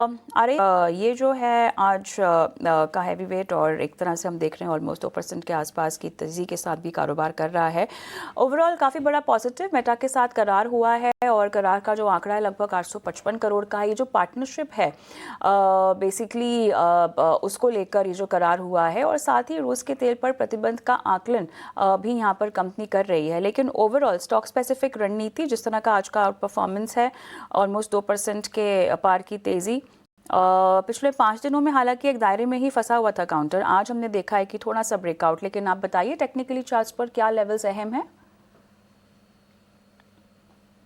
अरे ये जो है आज का हैवी वेट और एक तरह से हम देख रहे हैं ऑलमोस्ट 2% के आसपास की तेजी के साथ भी कारोबार कर रहा है। ओवरऑल काफ़ी बड़ा पॉजिटिव मेटा के साथ करार हुआ है और करार का जो आंकड़ा है लगभग 855 करोड़ का। ये जो पार्टनरशिप है बेसिकली उसको लेकर ये जो करार हुआ है और साथ ही रूस के तेल पर प्रतिबंध का आकलन भी यहाँ पर कंपनी कर रही है। लेकिन ओवरऑल स्टॉक स्पेसिफिक रणनीति जिस तरह का आज का आउट परफॉर्मेंस है, ऑलमोस्ट 2% के पार की तेजी। पिछले 5 दिनों में हालांकि एक दायरे में ही फंसा हुआ था काउंटर। आज हमने देखा है कि थोड़ा सा ब्रेकआउट। लेकिन आप बताइए टेक्निकली चार्ट्स पर क्या लेवल्स अहम हैं?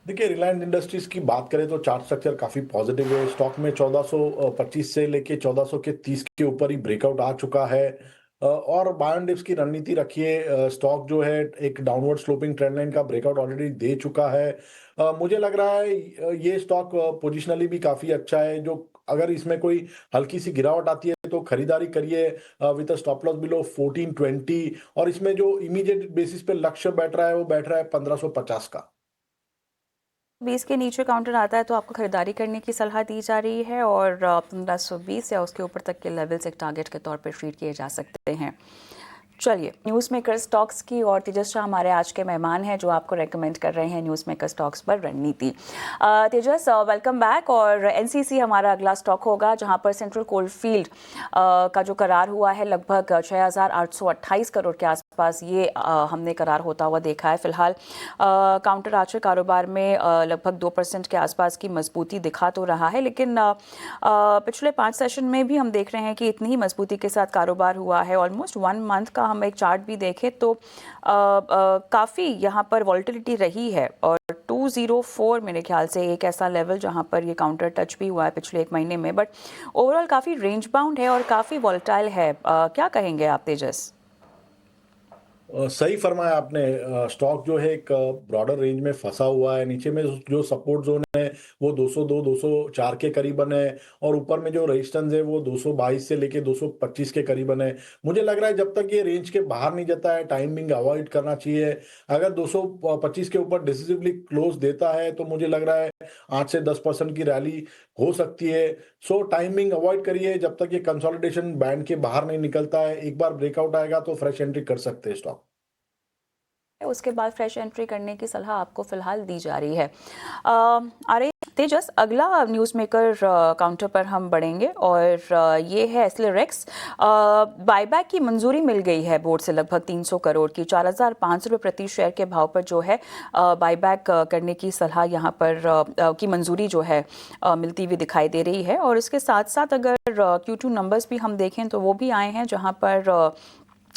देखिए, रिलायंस इंडस्ट्रीज की बात करें तो चार्ट स्ट्रक्चर काफी पॉजिटिव है। स्टॉक में 1425 से लेके 1400 के 30 के ऊपर ही ब्रेकआउट आ चुका है। और बाय एंड डिप्स की रणनीति रखिए। स्टॉक जो है एक डाउनवर्ड स्लोपिंग ट्रेंड लाइन का ब्रेकआउट ऑलरेडी दे चुका है। मुझे लग रहा है ये स्टॉक पोजिशनली भी काफी अच्छा है। जो अगर इसमें कोई हल्की सी गिरावट आती है तो खरीदारी करिए with a stop loss below 1420। और इसमें जो इमीडिएट बेसिस पे लक्ष्य बैठ रहा है वो बैठ रहा है 1550 का। 20 के नीचे काउंटर आता है तो आपको खरीदारी करने की सलाह दी जा रही है और 1520 या उसके ऊपर तक के लेवल्स एक टारगेट के तौर पर ट्रीट किए जा सकते हैं। चलिए, न्यूज़ मेकर स्टॉक्स की और तेजस शाह हमारे आज के मेहमान हैं जो आपको रेकमेंड कर रहे हैं न्यूज़ मेकर स्टॉक्स पर रणनीति। तेजस, वेलकम बैक। और एनसीसी हमारा अगला स्टॉक होगा जहां पर सेंट्रल कोलफील्ड का जो करार हुआ है लगभग 6,828 करोड़ के आसपास ये हमने करार होता हुआ देखा है। फिलहाल काउंटर आज के कारोबार में लगभग 2% के आसपास की मजबूती दिखा तो रहा है, लेकिन पिछले 5 सेशन में भी हम देख रहे हैं कि इतनी ही मजबूती के साथ कारोबार हुआ है। ऑलमोस्ट 1 मंथ का हम एक चार्ट भी देखें तो काफ़ी यहाँ पर वॉलेटिलिटी रही है और 204 मेरे ख्याल से एक ऐसा लेवल जहाँ पर ये काउंटर टच भी हुआ है पिछले 1 महीने में। बट ओवरऑल काफ़ी रेंज बाउंड है और काफ़ी वॉलेटाइल है। क्या कहेंगे आप तेजस? सही फरमाया आपने। स्टॉक जो है एक ब्रॉडर रेंज में फंसा हुआ है। नीचे में जो सपोर्ट जोन है वो 202 204 के करीबन है। और ऊपर में जो रेजिस्टेंस है वो 222 से लेके 225 के करीबन है। मुझे लग रहा है जब तक ये रेंज के बाहर नहीं जाता है टाइमिंग अवॉइड करना चाहिए। अगर 225 के ऊपर डिसिसिवली क्लोज देता है तो मुझे लग रहा है 8 से 10% की रैली हो सकती है। सो टाइमिंग अवॉइड करिए जब तक ये कंसोलिडेशन बैंड के बाहर नहीं निकलता है। एक बार ब्रेकआउट आएगा तो फ्रेश एंट्री कर सकते हैं स्टॉक। उसके बाद फ्रेश एंट्री करने की सलाह आपको फिलहाल दी जा रही है। अरे तेजस, अगला न्यूज़ मेकर काउंटर पर हम बढ़ेंगे और ये है एस्लेरेक्स। बायबैक की मंजूरी मिल गई है बोर्ड से लगभग 300 करोड़ की। 4,500 रुपये प्रति शेयर के भाव पर जो है बायबैक करने की सलाह यहाँ पर की मंजूरी जो है मिलती हुई दिखाई दे रही है। और इसके साथ साथ अगर Q2 नंबर्स भी हम देखें तो वो भी आए हैं जहाँ पर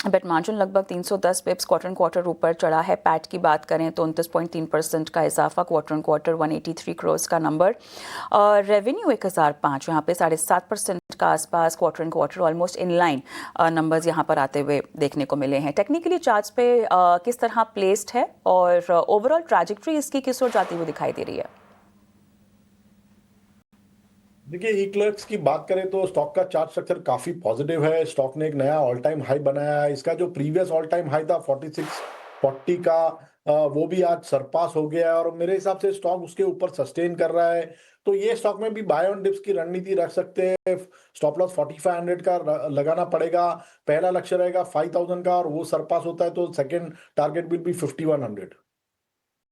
बेट मार्जिन लगभग 310 पिप्स क्वार्टर क्वार्टर ऊपर चढ़ा है। पैट की बात करें तो 29.3% का इजाफा क्वार्टर क्वार्टर 183 करोड़ का नंबर। और रेवेन्यू 1005 यहाँ पे 7.5% का आसपास quarter quarter almost in line numbers यहाँ पर आते हुए देखने को मिले हैं। टेक्निकली चार्ट्स पे किस तरह प्लेस्ड है और ओवरऑल ट्रैजेक्टरी इसकी किस ओर जाती हुई दिखाई दे रही है? देखिए, ई क्लर्क्स की बात करें तो स्टॉक का चार्ट स्ट्रक्चर काफी पॉजिटिव है। स्टॉक ने एक नया ऑल टाइम हाई बनाया है। इसका जो प्रीवियस ऑल टाइम हाई था 4640 का, वो भी आज सरपास हो गया है और मेरे हिसाब से स्टॉक उसके ऊपर सस्टेन कर रहा है। तो ये स्टॉक में भी बाय ऑन डिप्स की रणनीति रख सकते हैं। स्टॉप लॉस 4500 का लगाना पड़ेगा। पहला लक्ष्य रहेगा 5000 का और वो सरपास होता है तो सेकंड टारगेट विल बी 5100।